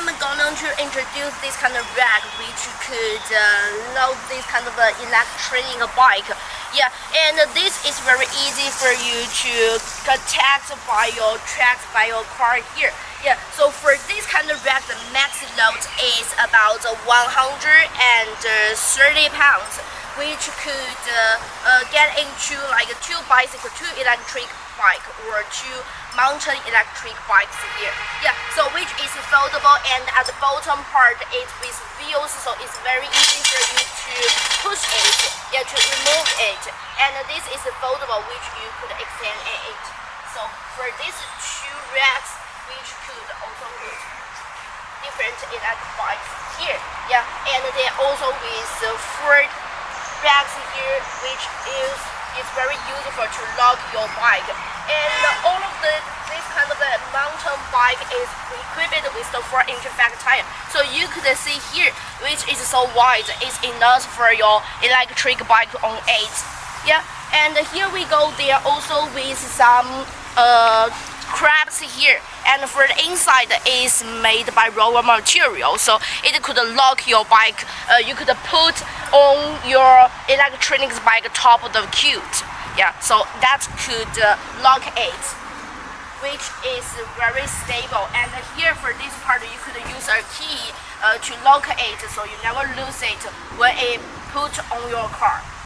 I'm going to introduce this kind of rack which could load this kind of electronic bike. Yeah, and this is very easy for you to connect by your tracks, by your car here. Yeah, so for this kind of rack, the max load is about 130 pounds, which could get into like 2 bicycle, 2 electric bike, or 2 mountain electric bikes here. Yeah, so which is foldable, and at the bottom part it's with wheels, so it's very easy for you to push it, yeah, to remove it. And this is foldable, which you could extend it. So for these 2 racks, which could also put different electric bikes here. Yeah, and they also with 4 racks here, which is very useful to lock your bike. And all of this kind of mountain bike is equipped with the 4-inch fat tire. So you could see here, which is so wide, is enough for your electric bike on it. Yeah, and here we go. They are also with some crabs here, and for the inside is made by raw material, so it could lock your bike. You could put on your electronics bike top of the cute. Yeah, so that could lock it, which is very stable. And here for this part, you could use a key to lock it, so you never lose it when it put on your car.